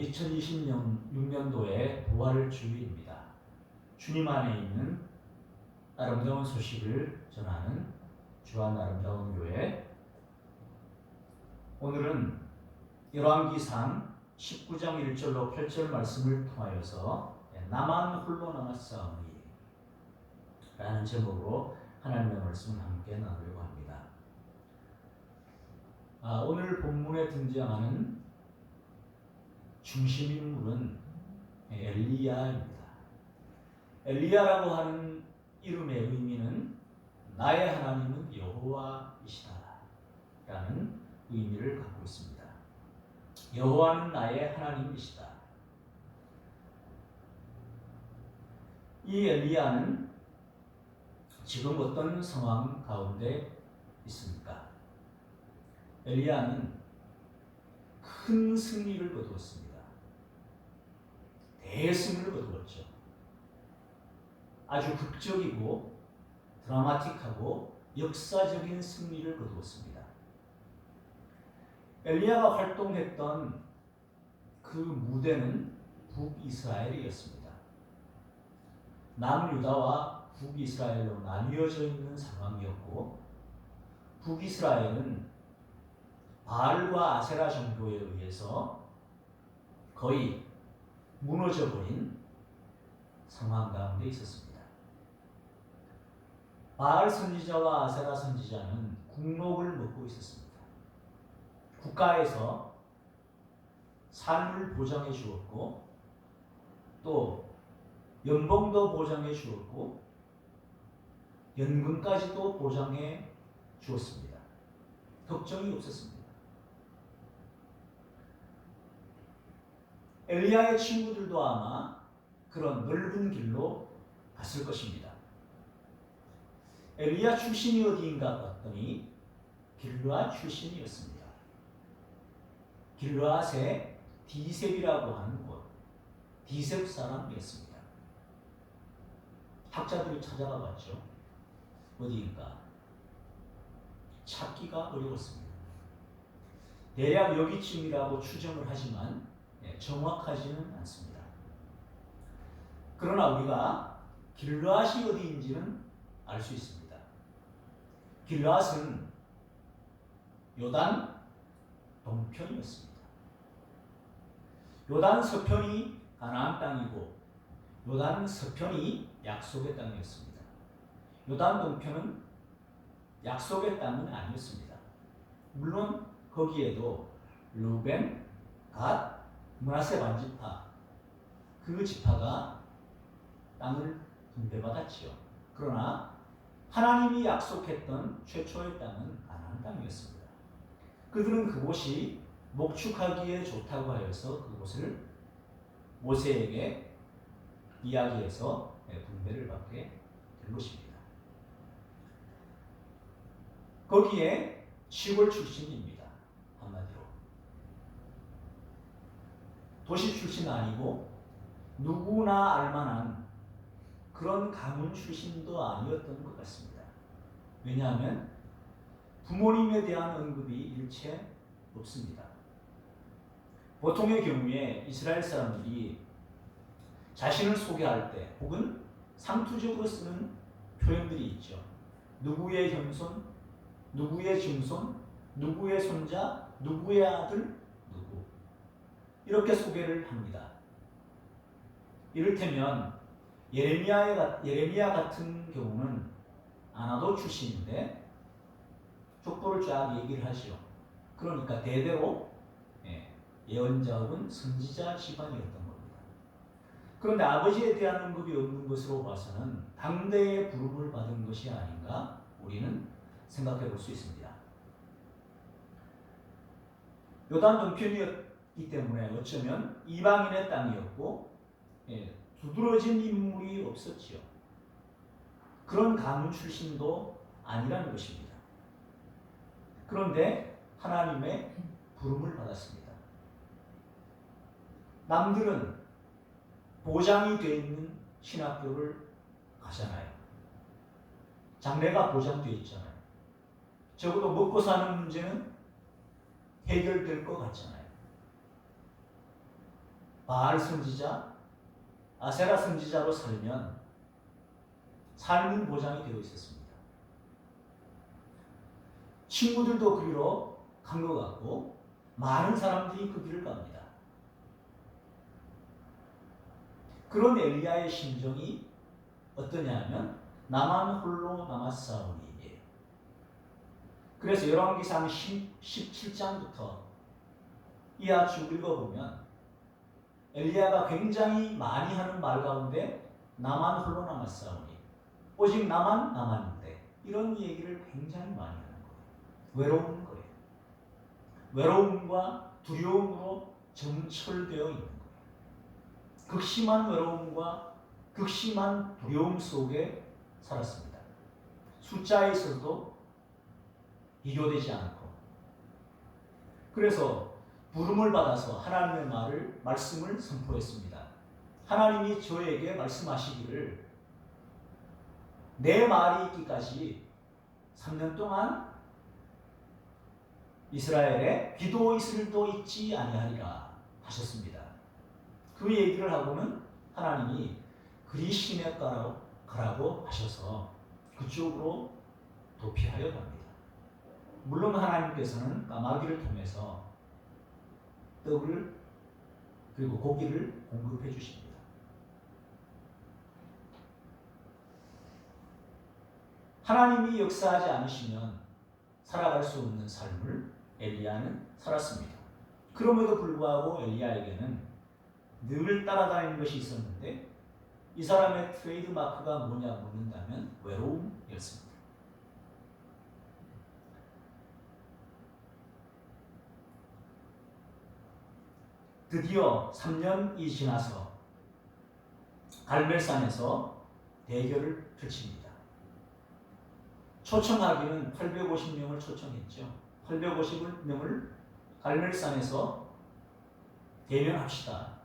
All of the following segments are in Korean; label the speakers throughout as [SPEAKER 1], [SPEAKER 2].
[SPEAKER 1] 2026년도의 부활 주일입니다. 주님 안에 있는 아름다운 소식을 전하는 주안 아름다운 교회. 오늘은 열왕기상 19장 1절로 8절 말씀을 통하여서 나만 홀로 남았사오니 라는 제목으로 하나님의 말씀을 함께 나누려고 합니다. 오늘 본문에 등장하는 중심 인물은 엘리야입니다. 엘리야라고 하는 이름의 의미는 나의 하나님은 여호와이시다 라는 의미를 갖고 있습니다. 여호와는 나의 하나님이시다. 이 엘리야는 지금 어떤 상황 가운데 있습니까? 엘리야는 큰 승리를 거두었습니다. 대승을 거두었죠. 아주 극적이고 드라마틱하고 역사적인 승리를 거두었습니다. 엘리야가 활동했던 그 무대는 북이스라엘이었습니다. 남유다와 북이스라엘로 나뉘어져 있는 상황이었고, 북이스라엘은 바알과 아세라 정도에 의해서 거의 무너져버린 상황 가운데 있었습니다. 바알 선지자와 아세라 선지자는 국록을 먹고 있었습니다. 국가에서 삶을 보장해 주었고, 또 연봉도 보장해 주었고, 연금까지도 보장해 주었습니다. 걱정이 없었습니다. 엘리야의 친구들도 아마 그런 넓은 길로 갔을 것입니다. 엘리야 출신이 어디인가 봤더니 길르앗 출신이었습니다. 길르앗의 디셉이라고 하는 곳, 디셉 사람이었습니다. 학자들이 찾아가 봤죠. 어디인가? 찾기가 어려웠습니다. 대략 여기쯤이라고 추정을 하지만 정확하지는 않습니다. 그러나 우리가 길르앗이 어디인지는 알 수 있습니다. 길르앗은 요단 동편이었습니다. 요단 서편이 가나안 땅이고 요단 서편이 약속의 땅이었습니다. 요단 동편은 약속의 땅은 아니었습니다. 물론 거기에도 르벤, 갓, 므낫세 반지파, 그 지파가 땅을 분배받았지요. 그러나 하나님이 약속했던 최초의 땅은 가나안 땅이었습니다. 그들은 그곳이 목축하기에 좋다고 하여서 그곳을 모세에게 이야기해서 분배를 받게 된 것입니다. 거기에 시골 출신입니다. 한마디로 도시 출신 아니고 누구나 알만한 그런 가문 출신도 아니었던 것 같습니다. 왜냐하면 부모님에 대한 언급이 일체 없습니다. 보통의 경우에 이스라엘 사람들이 자신을 소개할 때 혹은 상투적으로 쓰는 표현들이 있죠. 누구의 형손, 누구의 증손, 누구의 손자, 누구의 아들, 누구, 이렇게 소개를 합니다. 이를테면 예레미야 같은 경우는 아나도 출신인데 족보를 쫙 얘기를 하죠. 그러니까 대대로 예언자 혹은 선지자 집안이었던 겁니다. 그런데 아버지에 대한 언급이 없는 것으로 봐서는 당대의 부름을 받은 것이 아닌가 우리는 생각해 볼 수 있습니다. 요단 동편이었기 때문에 어쩌면 이방인의 땅이었고 두드러진 인물이 없었지요. 그런 가문 출신도 아니라는 것입니다. 그런데 하나님의 부름을 받았습니다. 남들은 보장이 되어 있는 신학교를 가잖아요. 장래가 보장되어 있잖아요. 적어도 먹고 사는 문제는 해결될 것 같잖아요. 바알 선지자, 아세라 선지자로 살면 삶은 보장이 되어 있었습니다. 친구들도 그 길로 간 것 같고 많은 사람들이 그 길을 갑니다. 그런 엘리야의 심정이 어떠냐 하면 나만 홀로 남았사오니이에요. 그래서 열왕기상 17장부터 이하 쭉 읽어보면 엘리야가 굉장히 많이 하는 말 가운데 나만 홀로 남았사오니, 오직 나만 남았는데, 이런 얘기를 굉장히 많이 하는 거예요. 외로운 거예요. 외로움과 두려움으로 점철되어 있는 거예요. 극심한 외로움과 극심한 두려움 속에 살았습니다. 숫자에 있어서도 비교되지 않고, 그래서 부름을 받아서 하나님의 말씀을 선포했습니다. 하나님이 저에게 말씀하시기를 내 말이 있기까지 3년 동안 이스라엘에 기도 이슬도 있지 아니하리라 하셨습니다. 그 얘기를 하고는 하나님이 그리 시내 가라고 하셔서 그쪽으로 도피하여 갑니다. 물론 하나님께서는 까마귀를 통해서 떡을 그리고 고기를 공급해 주십니다. 하나님이 역사하지 않으시면 살아갈 수 없는 삶을 엘리야는 살았습니다. 그럼에도 불구하고 엘리야에게는 늘 따라다니는 것이 있었는데 이 사람의 트레이드 마크가 뭐냐 묻는다면 외로움이었습니다. 드디어 3년이 지나서 갈멜산에서 대결을 펼칩니다. 초청하기는 850명을 초청했죠. 850명을 갈멜산에서 대면합시다.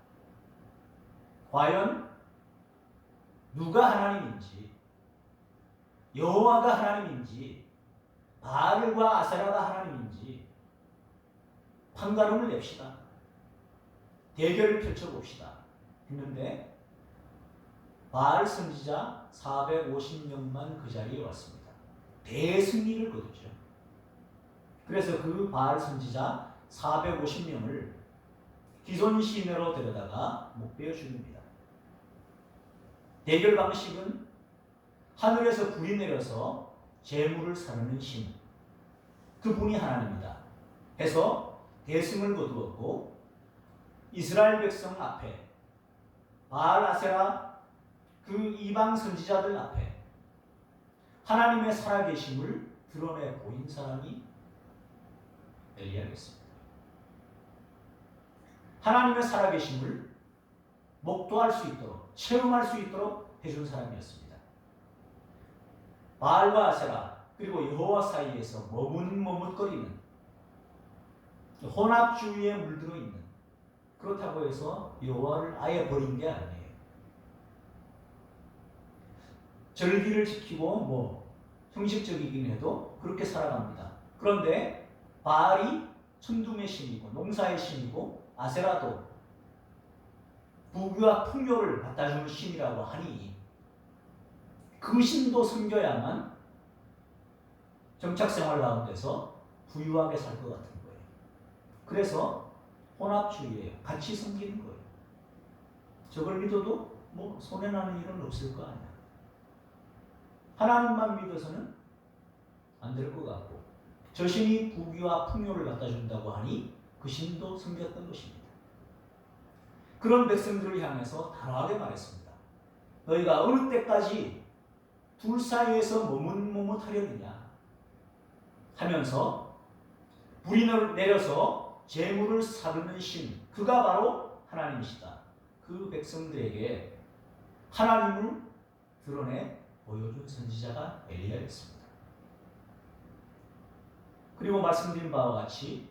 [SPEAKER 1] 과연 누가 하나님인지, 여호와가 하나님인지, 바알과 아세라가 하나님인지 판가름을 냅시다. 대결을 펼쳐봅시다. 했는데 바알 선지자 450명만 그 자리에 왔습니다. 대승리를 거뒀죠. 그래서 그 바알 선지자 450명을 기손 시내로 데려다가 목베어 죽입니다. 대결 방식은 하늘에서 불이 내려서 재물을 사르는 신, 그분이 하나님이다 해서 대승을 거두었고, 이스라엘 백성 앞에 바알 아세라 그 이방 선지자들 앞에 하나님의 살아계심을 드러내 보인 사람이 엘리야였습니다. 하나님의 살아계심을 목도할 수 있도록, 체험할 수 있도록 해준 사람이었습니다. 바알과 아세라 그리고 여호와 사이에서 머뭇머뭇거리는, 혼합주의에 물들어 있는, 그렇다고 해서 여호와를 아예 버린 게 아니에요. 절기를 지키고 형식적이긴 해도 그렇게 살아갑니다. 그런데 바알이 천둥의 신이고 농사의 신이고 아세라도 부귀와 풍요를 갖다주는 신이라고 하니 그 신도 섬겨야만 정착생활 가운데서 부유하게 살 것 같은 거예요. 그래서 혼합주의예요. 같이 섬기는 거예요. 저걸 믿어도 손해나는 일은 없을 거 아니야. 하나님만 믿어서는 안 될 것 같고, 저 신이 부귀와 풍요를 갖다 준다고 하니 그 신도 섬겼던 것입니다. 그런 백성들을 향해서 단호하게 말했습니다. 너희가 어느 때까지 둘 사이에서 머뭇머뭇하려느냐 하면서 불이 내려서 재물을 사르는 신, 그가 바로 하나님이시다. 그 백성들에게 하나님을 드러내 보여준 선지자가 엘리야였습니다. 그리고 말씀드린 바와 같이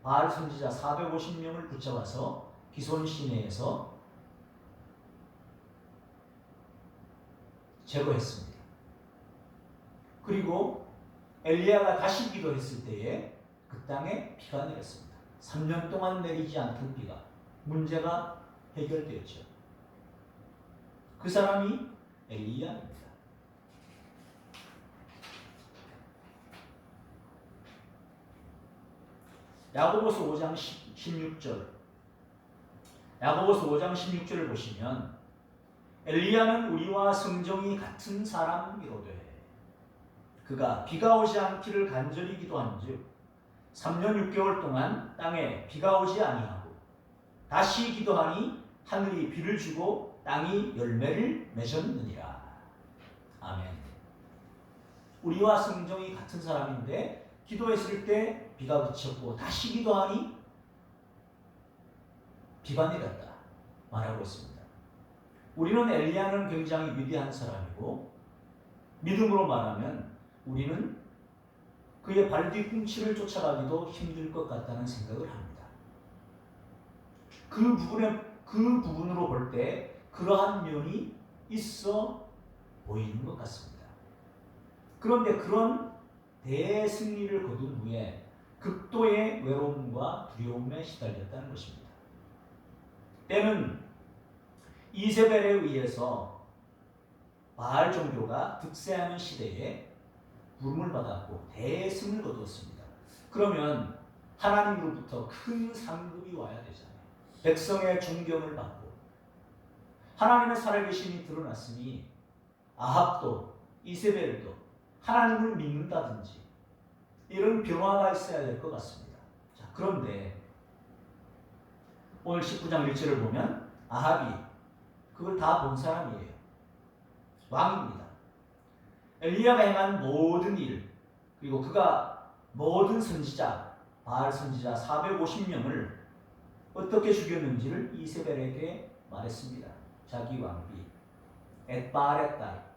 [SPEAKER 1] 바알 선지자 450명을 붙잡아서 기손 시내에서 제거했습니다. 그리고 엘리야가 다시 기도했을 때에 그 땅에 비가 내렸습니다. 3년 동안 내리지 않던 비가, 문제가 해결되었죠. 그 사람이 엘리야입니다. 야고보서 5장 16절. 야고보서 5장 16절을 보시면 엘리야는 우리와 성정이 같은 사람이로되 그가 비가 오지 않기를 간절히 기도한즉 3년 6개월 동안 땅에 비가 오지 아니하고 다시 기도하니 하늘이 비를 주고 땅이 열매를 맺었느니라. 아멘. 우리와 성정이 같은 사람인데 기도했을 때 비가 그쳤고 다시 기도하니 비가 내렸다 말하고 있습니다. 우리는 엘리야는 굉장히 위대한 사람이고 믿음으로 말하면 우리는 그의 발뒤꿈치를 쫓아가기도 힘들 것 같다는 생각을 합니다. 그 부분으로 볼 때 그러한 면이 있어 보이는 것 같습니다. 그런데 그런 대승리를 거둔 후에 극도의 외로움과 두려움에 시달렸다는 것입니다. 때는 이세벨에 의해서 바알 종교가 득세하는 시대에 부름을 받았고 대승을 거두었습니다. 그러면 하나님으로부터 큰 상급이 와야 되잖아요. 백성의 존경을 받고 하나님의 살아계심이 드러났으니 아합도 이세벨도 하나님을 믿는다든지 이런 변화가 있어야 될 것 같습니다. 자, 그런데 오늘 19장 1절을 보면 아합이 그걸 다 본 사람이에요. 왕입니다. 엘리야가 행한 모든 일 그리고 그가 모든 선지자 바알 선지자 450명을 어떻게 죽였는지를 이세벨에게 말했습니다. 자기 왕비 엣바알의 딸.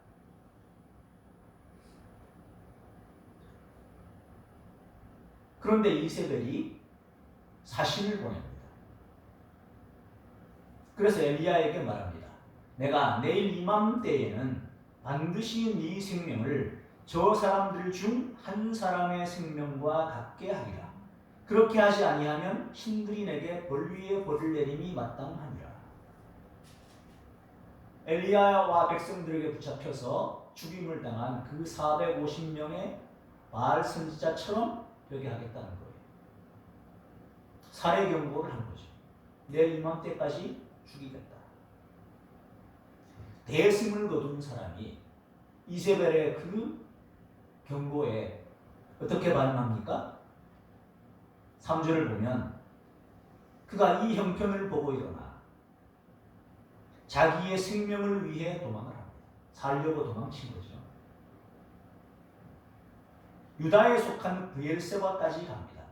[SPEAKER 1] 그런데 이세벨이 사신을 보냅니다. 그래서 엘리야에게 말합니다. 내가 내일 이맘때에는 반드시 네 생명을 저 사람들 중 한 사람의 생명과 같게 하리라. 그렇게 하지 아니하면 신들이 내게 벌 위에 벌을 내림이 마땅하니라. 엘리야와 백성들에게 붙잡혀서 죽임을 당한 그 450명의 바알 선지자처럼 되게 하겠다는 거예요. 살해 경고를 한 거죠. 내일 이맘때까지 죽이겠다. 대승을 거둔 사람이 이세벨의 그 경고에 어떻게 반응합니까? 3절을 보면 그가 이 형편을 보고 일어나 자기의 생명을 위해 도망을 합니다. 살려고 도망친 거죠. 유다에 속한 브엘세바까지 갑니다.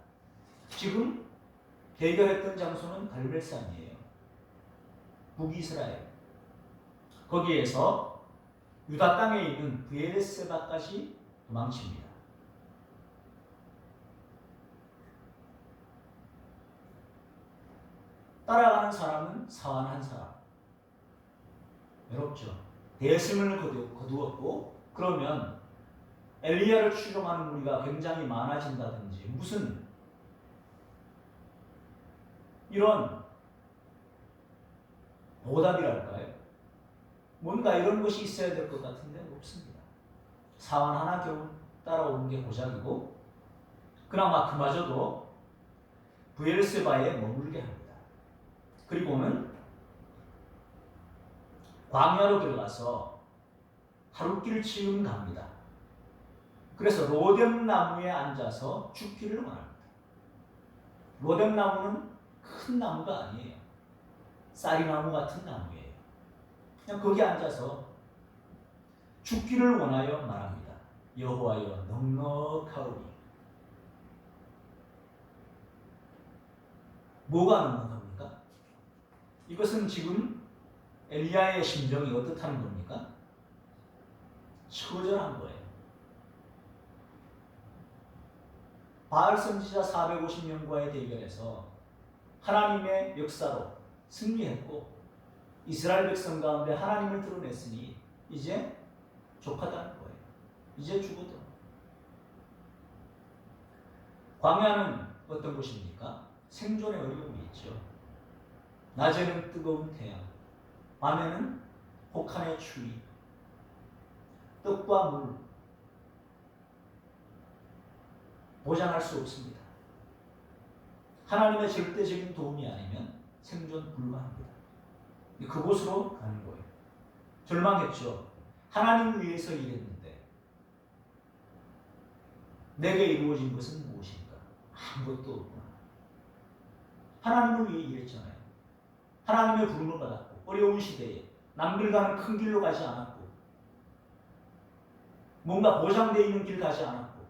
[SPEAKER 1] 지금 대결했던 장소는 갈멜산이에요. 북이스라엘. 거기에서 유다 땅에 있는 브엘세바까지 도망칩니다. 따라가는 사람은 사완한 사람. 외롭죠. 대승을 거두었고 그러면 엘리야를 추종하는 무리가 굉장히 많아진다든지 무슨 이런 보답이랄까요? 뭔가 이런 것이 있어야 될 것 같은데 없습니다. 사원 하나 겨우 따라오는 게 고작이고 그나마 그마저도 브엘세바에 머물게 합니다. 그리고는 광야로 들어가서 하룻길 치움 갑니다. 그래서 로뎀나무에 앉아서 죽기를 원합니다. 로뎀나무는 큰 나무가 아니에요. 쌀이나무 같은 나무예요. 그냥 거기 앉아서 죽기를 원하여 말합니다. 여호와여 넉넉하오니. 뭐가 넉넉합니까? 이것은 지금 엘리야의 심정이 어떻다는 겁니까? 처절한 거예요. 바알 선지자 450명과의 대결에서 하나님의 역사로 승리했고 이스라엘 백성 가운데 하나님을 드러냈으니 이제 족하다는 거예요. 이제 죽어도. 광야는 어떤 곳입니까? 생존의 어려움이 있죠. 낮에는 뜨거운 태양, 밤에는 혹한의 추위, 떡과 물 보장할 수 없습니다. 하나님의 절대적인 도움이 아니면 생존 불가합니다. 그곳으로 가는 거예요. 절망했죠. 하나님을 위해서 일했는데 내게 이루어진 것은 무엇인가? 아무것도 없구나. 하나님을 위해 일했잖아요. 하나님의 부름을 받았고 어려운 시대에 남들과는 큰 길로 가지 않았고 뭔가 보장되어 있는 길 가지 않았고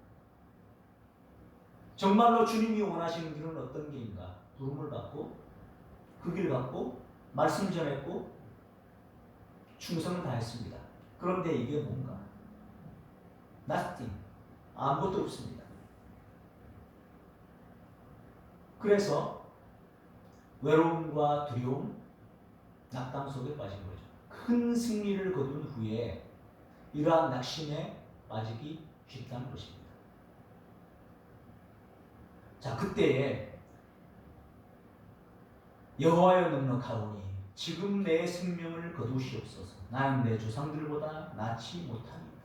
[SPEAKER 1] 정말로 주님이 원하시는 길은 어떤 길인가? 부름을 받고 그 길 갖고 말씀 전했고 충성을 다했습니다. 그런데 이게 뭔가? Nothing. 아무것도 없습니다. 그래서 외로움과 두려움, 낙담 속에 빠진 거죠. 큰 승리를 거둔 후에 이러한 낙심에 빠지기 쉽다는 것입니다. 자, 그때에 여호와여 넉넉하오니 지금 내 생명을 거두시옵소서. 나는 내 조상들보다 낫지 못하니이다.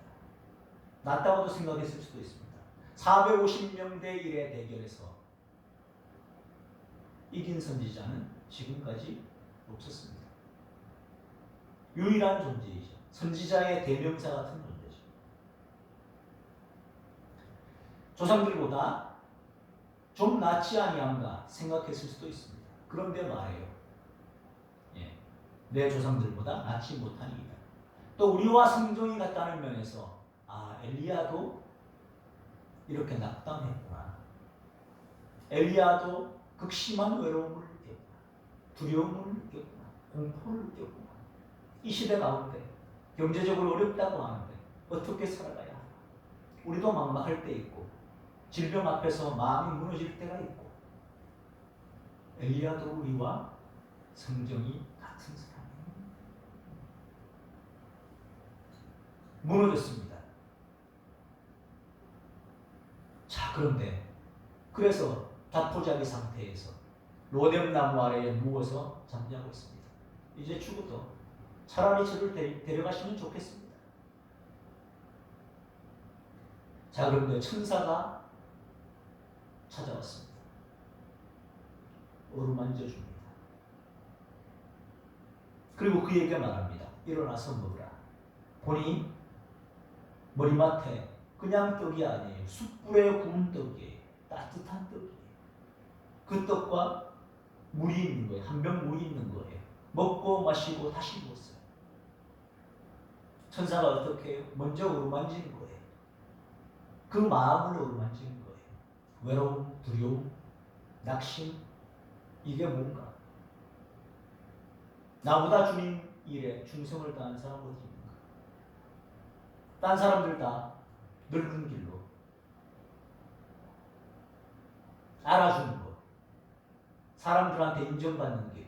[SPEAKER 1] 낫다고도 생각했을 수도 있습니다. 450명 대 1의 대결에서 이긴 선지자는 지금까지 없었습니다. 유일한 존재이죠. 선지자의 대명사 같은 존재죠. 조상들보다 좀 낫지 아니한가 생각했을 수도 있습니다. 그런데 말해요. 내 조상들보다 낫지 못하니이다. 또 우리와 성정이 같다는 면에서 엘리야도 이렇게 낙담했구나. 엘리야도 극심한 외로움을 느꼈구나. 두려움을 느꼈구나. 공포를 느꼈구나. 이 시대 가운데 경제적으로 어렵다고 하는데 어떻게 살아가야 하나. 우리도 막막할 때 있고 질병 앞에서 마음이 무너질 때가 있고 엘리야도 우리와 성정이 같은 사람이에요. 무너졌습니다. 자, 그런데 그래서 자포자기 상태에서 로뎀나무 아래에 누워서 잠자고 있습니다. 이제 죽어도 차라리 저를 데려가시면 좋겠습니다. 자, 그런데 천사가 찾아왔습니다. 어루만져 줍니다. 그리고 그에게 말합니다. 일어나서 먹으라. 보니 머리맡에 그냥 떡이 아니에요. 숯불에 구운 떡이에요. 따뜻한 떡이에요. 그 떡과 물이 있는 거예요. 한 병 물이 있는 거예요. 먹고 마시고 다시 먹었어요. 천사가 어떻게 해요? 먼저 어루만지는 거예요. 그 마음을 어루만지는 거예요. 외로움, 두려움, 낙심, 이게 뭔가? 나보다 주님 일에 충성을 다한 사람 어디 있는가? 딴 사람들 다 늙은 길로 알아주는 것, 사람들한테 인정받는 길,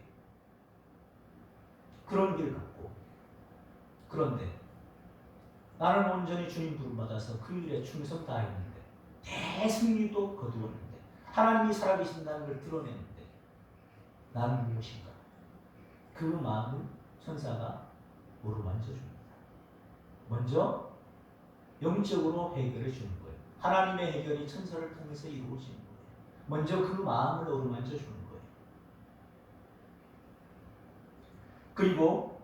[SPEAKER 1] 그런 길 같고, 그런데 나는 온전히 주님 부름받아서 그 일에 충성 다했는데 대승리도 거두었는데 하나님이 살아계신다는 걸 드러냈는데 나는 무엇인가? 그 마음을 천사가 어루만져 줍니다. 먼저 영적으로 해결해 주는 거예요. 하나님의 해결이 천사를 통해서 이루어지는 거예요. 먼저 그 마음을 어루만져 주는 거예요. 그리고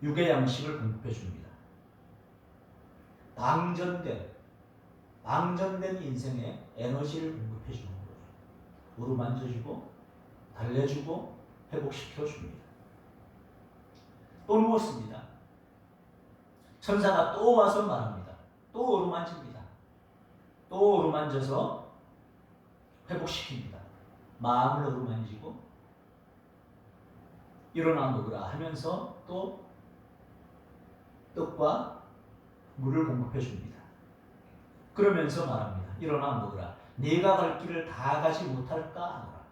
[SPEAKER 1] 육의 양식을 공급해 줍니다. 방전된 인생에 에너지를 공급해 주는 거예요. 어루만져 주고 달래주고 회복시켜 줍니다. 또 누웠습니다. 천사가 또 와서 말합니다. 또 어루만집니다. 또 어루만져서 회복시킵니다. 마음을 어루만지고 일어나 먹으라 하면서 또 떡과 물을 공급해 줍니다. 그러면서 말합니다. 일어나 먹으라. 네가 갈 길을 다 가지 못할까 하노라.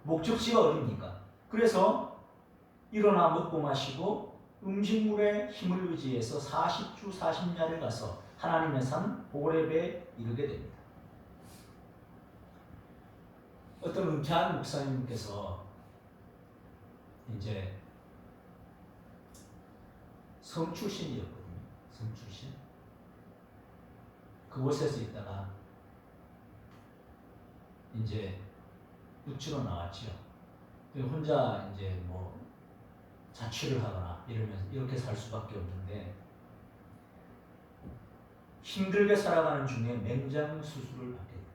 [SPEAKER 1] 목적지가 어딥니까? 그래서 일어나 먹고 마시고 음식물의 힘을 의지해서 40주 40야를 가서 하나님의 산 호렙에 이르게 됩니다. 어떤 은퇴한 목사님께서 이제 성 출신이었거든요. 성 출신. 그곳에서 있다가 이제 육지로 나왔죠. 혼자 이제 뭐 자취를 하거나 이러면서 이렇게 살 수밖에 없는데 힘들게 살아가는 중에 맹장 수술을 받게 됩니다.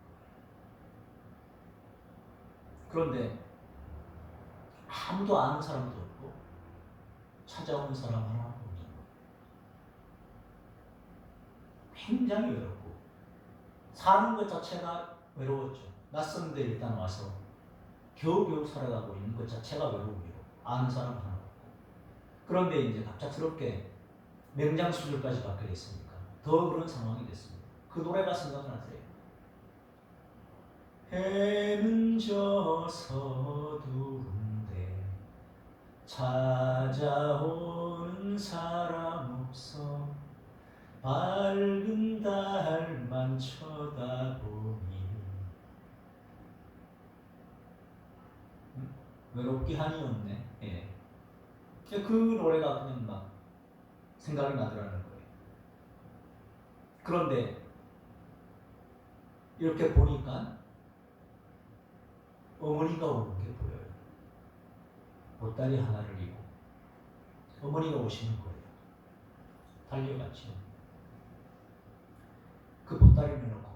[SPEAKER 1] 그런데 아무도 아는 사람도 없고 찾아오는 사람 하나 없는 거예요. 굉장히 외롭고 사는 것 자체가 외로웠죠. 낯선 데 일단 와서 겨우겨우 살아가고 있는 것 자체가 외로움이고 아는 사람 하나 없고 그런데 이제 갑작스럽게 맹장 수술까지 받게 됐으니까 더 그런 상황이 됐습니다. 그 노래가 생각나세요? 해는 져서 두른데 찾아오는 사람 없어 밝은 달만 쳐다보니 외롭기 한이 없네. 예. 그 노래가 그냥 막 생각이 나더라는 거예요. 그런데 이렇게 보니까 어머니가 오는 게 보여요. 보따리 하나를 이고 어머니가 오시는 거예요. 달려갔죠. 그 보따리를 놓고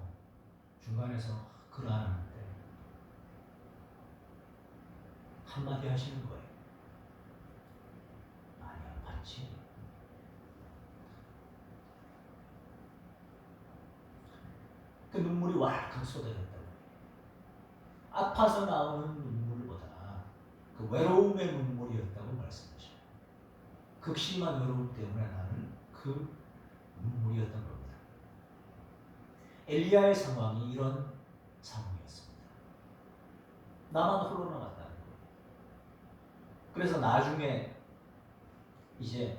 [SPEAKER 1] 중간에서 그러하는데 한마디 하시는 거예요. 많이 아팠지? 그 눈물이 왈칵 쏟아졌다고. 아파서 나오는 눈물보다 그 외로움의 눈물이었다고 말씀하셔요. 극심한 외로움 때문에 나는 그 눈물이었던 겁니다. 엘리야의 상황이 이런 상황이었습니다. 나만 홀로 남았다는 거예요. 그래서 나중에 이제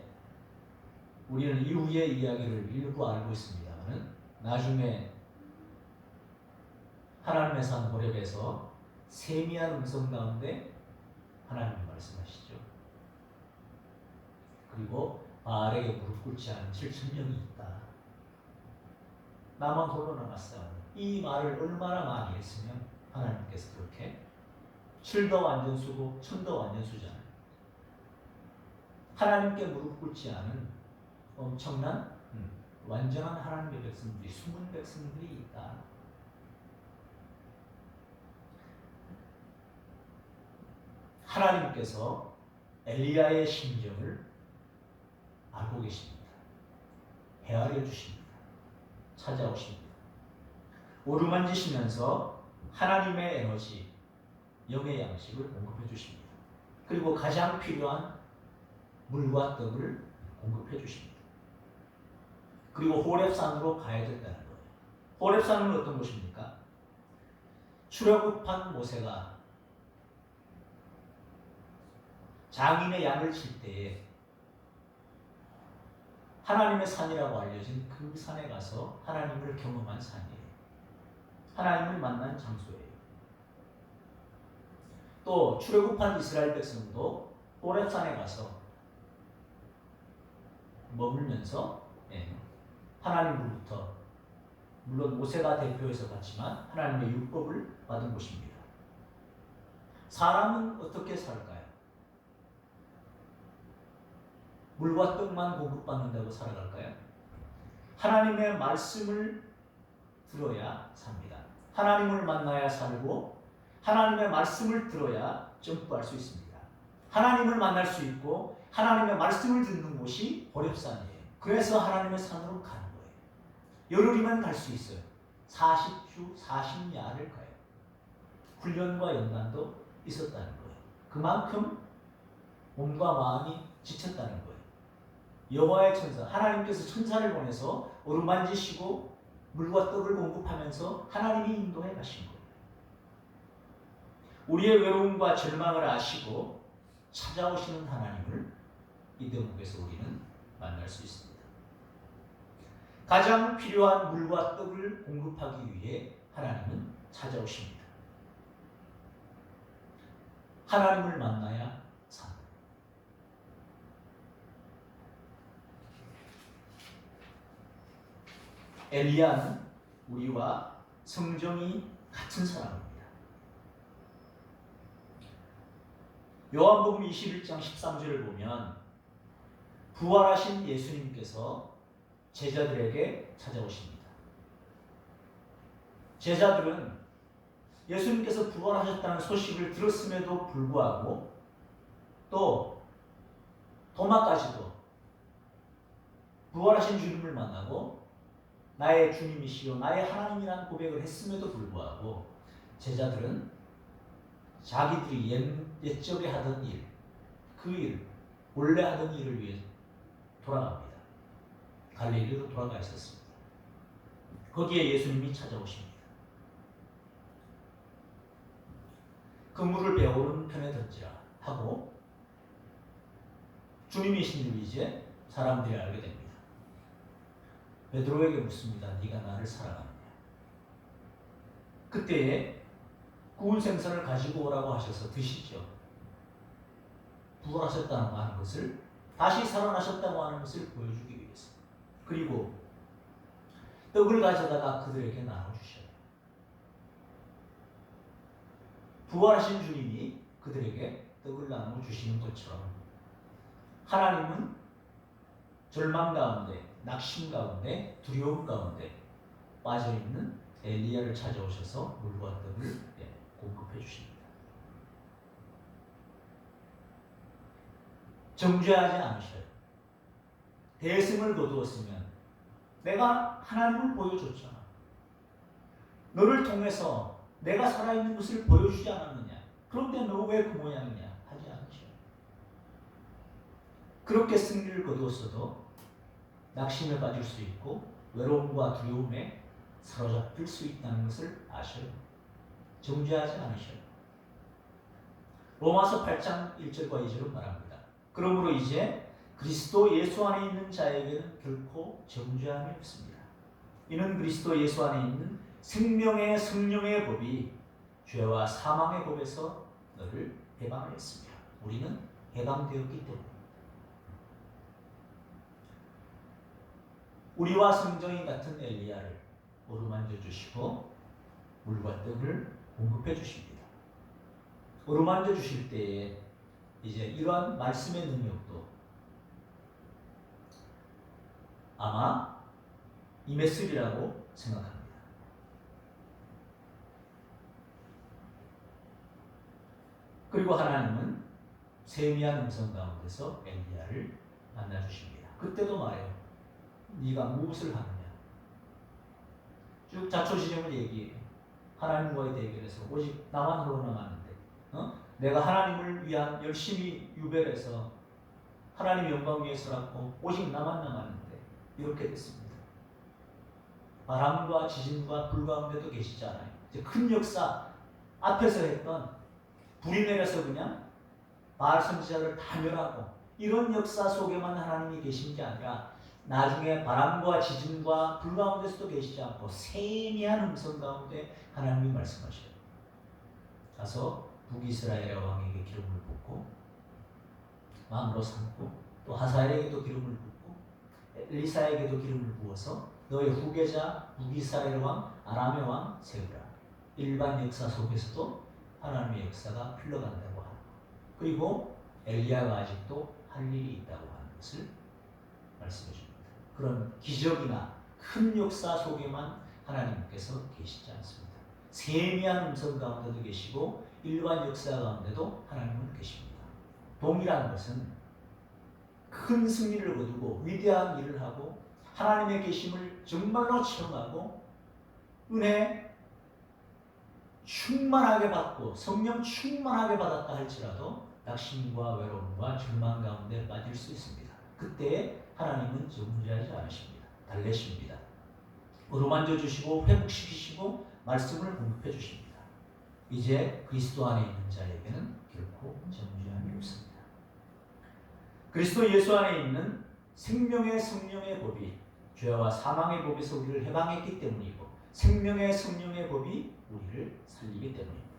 [SPEAKER 1] 우리는 이후의 이야기를 일부 알고 있습니다만 나중에 하나님의 산 호렙에서 세미한 음성 가운데 하나님이 말씀하시죠. 그리고 바알에게 무릎 꿇지 않은 7,000명이 있다. 나만 홀로 남았어. 이 말을 얼마나 많이 했으면 하나님께서 그렇게 7더 완전수고 1000더 완전수잖아요. 하나님께 무릎 꿇지 않은 엄청난 완전한 하나님의 백성들이 숨은 백성들이 있다. 하나님께서 엘리야의 심정을 알고 계십니다. 헤아려 주십니다. 찾아오십니다. 오르만지시면서 하나님의 에너지, 영의 양식을 공급해 주십니다. 그리고 가장 필요한 물과 떡을 공급해 주십니다. 그리고 호렙산으로 가야 된다는 거예요. 호렙산은 어떤 곳입니까? 출애굽한 모세가 장인의 양을 칠 때에 하나님의 산이라고 알려진 그 산에 가서 하나님을 경험한 산이에요. 하나님을 만난 장소예요. 또 출애굽한 이스라엘 백성도 호렙산에 가서 머물면서 하나님으로부터 물론 모세가 대표해서 받지만 하나님의 율법을 받은 곳입니다. 사람은 어떻게 살까요? 물과 떡만 공급받는다고 살아갈까요? 하나님의 말씀을 들어야 삽니다. 하나님을 만나야 살고 하나님의 말씀을 들어야 점프할 수 있습니다. 하나님을 만날 수 있고 하나님의 말씀을 듣는 곳이 호렙산이에요. 그래서 하나님의 산으로 가는 거예요. 열흘이면 갈 수 있어요. 40주 40야를 가요. 훈련과 연단도 있었다는 거예요. 그만큼 몸과 마음이 지쳤다는 거예요. 여호와의 천사, 하나님께서 천사를 보내서 어루만지시고 물과 떡을 공급하면서 하나님이 인도해 가신 거예요. 우리의 외로움과 절망을 아시고 찾아오시는 하나님을 이 대목에서 우리는 만날 수 있습니다. 가장 필요한 물과 떡을 공급하기 위해 하나님은 찾아오십니다. 하나님을 만나야 삽니다. 엘리야는 우리와 성정이 같은 사람입니다. 요한복음 21장 13절을 보면 부활하신 예수님께서 제자들에게 찾아오십니다. 제자들은 예수님께서 부활하셨다는 소식을 들었음에도 불구하고 또 도마까지도 부활하신 주님을 만나고 나의 주님이시요 나의 하나님이라는 고백을 했음에도 불구하고 제자들은 자기들이 옛적에 하던 일, 그 일, 원래 하던 일을 위해 돌아갑니다. 갈릴리로 돌아가 있었습니다. 거기에 예수님이 찾아오십니다. 그물을 배오른 편에 던지라 하고 주님이신 줄 이제 사람들이 알게 됩니다. 베드로에게 묻습니다. 네가 나를 사랑하느냐? 그때에 구운 생선을 가지고 오라고 하셔서 드시죠. 부활하셨다고 하는 것을, 다시 살아나셨다고 하는 것을 보여주기 위해서. 그리고 떡을 가져다가 그들에게 나눠주셔요. 부활하신 주님이 그들에게 떡을 나눠주시는 것처럼 하나님은 절망 가운데, 낙심 가운데, 두려움 가운데 빠져있는 엘리야를 찾아오셔서 물과 떡을 공급해 주십니다. 정죄하지 않으셔요. 대승을 거두었으면 내가 하나님을 보여줬잖아. 너를 통해서 내가 살아있는 것을 보여주지 않았느냐. 그런데 너 왜 그 모양이냐 하지 않으셔요. 그렇게 승리를 거두었어도 낙심에 빠질 수 있고 외로움과 두려움에 사로잡힐 수 있다는 것을 아셔요. 정죄하지 않으셔요. 로마서 8장 1절과 2절은 말합니다. 그러므로 이제 그리스도 예수 안에 있는 자에게는 결코 정죄함이 없습니다. 이는 그리스도 예수 안에 있는 생명의 성령의 법이 죄와 사망의 법에서 너를 해방하였습니다. 우리는 해방되었기 때문입니다. 우리와 성정이 같은 엘리야를 어루만져 주시고 물과 떡을 공급해 주십니다. 어루만져 주실 때에 이제 이러한 말씀의 능력도 아마 임했으리라고 생각합니다. 그리고 하나님은 세미한 음성 가운데서 엘리야를 만나 주십니다. 그때도 말해요. 네가 무엇을 하느냐? 쭉 자초지종을 얘기해요. 하나님과의 대결에서 오직 나만 홀로 남았는데, 내가 하나님을 위한 열심히 유배해서 하나님의 영광 위에 서라고 오직 나만 남았는데 이렇게 됐습니다. 바람과 지진과 불 가운데도 계시지 않아요. 이제 큰 역사 앞에서 했던 불이 내려서 그냥 바알 선지자를 다 멸하고 이런 역사 속에만 하나님이 계신 게 아니라 나중에 바람과 지진과 불 가운데서도 계시지 않고 세미한 음성 가운데 하나님이 말씀하셔요. 가서 북이스라엘 왕에게 기름을 붓고 왕으로 삼고 또 하사엘에게도 기름을 붓고 엘리사에게도 기름을 부어서 너의 후계자 북이스라엘 왕 아람의 왕 세우라. 일반 역사 속에서도 하나님의 역사가 흘러간다고 하고 그리고 엘리야가 아직도 할 일이 있다고 하는 것을 말씀해 줍니다. 그런 기적이나 큰 역사 속에만 하나님께서 계시지 않습니다. 세미한 음성 가운데도 계시고 일반 역사 가운데도 하나님은 계십니다. 동이라는 것은 큰 승리를 거두고 위대한 일을 하고 하나님의 계심을 정말로 체험하고 은혜 충만하게 받고 성령 충만하게 받았다 할지라도 낙심과 외로움과 절망 가운데 빠질 수 있습니다. 그때 하나님은 정죄하지 않으십니다. 달래십니다. 어루만져 주시고 회복시키시고 말씀을 공급해 주십니다. 이제 그리스도 안에 있는 자에게는 결코 정죄함이 없습니다. 그리스도 예수 안에 있는 생명의 성령의 법이 죄와 사망의 법에서 우리를 해방했기 때문이고 생명의 성령의 법이 우리를 살리기 때문입니다.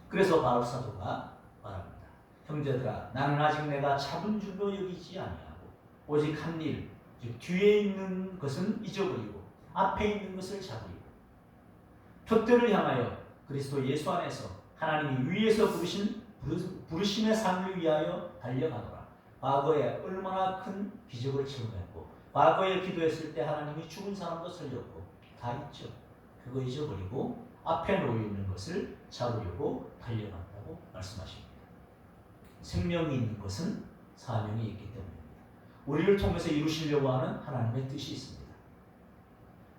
[SPEAKER 1] 그래서 바울 사도가 말합니다. 형제들아 나는 아직 내가 잡은 줄로 여기지 아니하고 오직 한 일, 즉 뒤에 있는 것은 잊어버리고 앞에 있는 것을 잡으리고 표대를 향하여 그리스도 예수 안에서 하나님이 위에서 부르심의 삶을 위하여 달려가노라. 과거에 얼마나 큰 기적을 체험했고 과거에 기도했을 때 하나님이 죽은 사람도 살렸고 다 있죠. 그거 잊어버리고 앞에 놓여있는 것을 잡으려고 달려간다고 말씀하십니다. 생명이 있는 것은 사명이 있기 때문입니다. 우리를 통해서 이루시려고 하는 하나님의 뜻이 있습니다.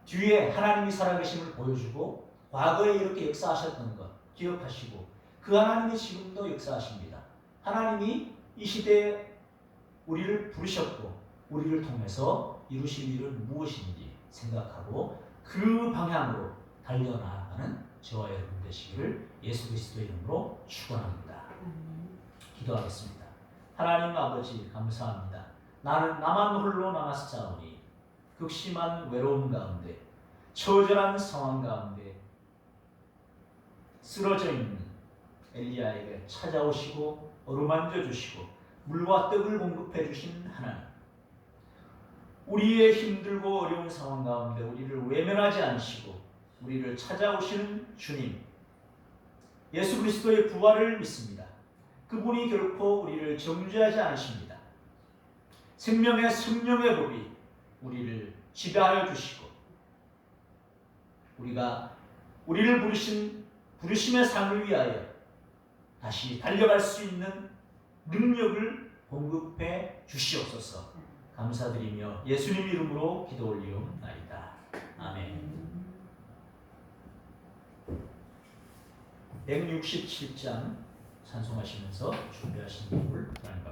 [SPEAKER 1] 뒤에 하나님이 살아계심을 보여주고 과거에 이렇게 역사하셨던 것 기억하시고 그 하나님이 지금도 역사하십니다. 하나님이 이 시대에 우리를 부르셨고 우리를 통해서 이루실 일은 무엇인지 생각하고 그 방향으로 달려나가는 저와 여러분 되시기를 예수 그리스도의 이름으로 축원합니다. 기도하겠습니다. 하나님 아버지 감사합니다. 나는 나만 홀로 남았사오니 극심한 외로움 가운데 처절한 상황 가운데 쓰러져 있는 엘리야에게 찾아오시고 어루만져 주시고 물과 떡을 공급해 주신 하나님, 우리의 힘들고 어려운 상황 가운데 우리를 외면하지 않으시고 우리를 찾아오시는 주님, 예수 그리스도의 부활을 믿습니다. 그분이 결코 우리를 정죄하지 않으십니다. 생명의 성령의 법이 우리를 지배하여 주시고 우리가 우리를 부르심의 삶을 위하여 다시 달려갈 수 있는 능력을 공급해 주시옵소서. 감사드리며 예수님 이름으로 기도 올리옵나이다. 아멘. 167장 찬송하시면서 준비하신 곡을 하나님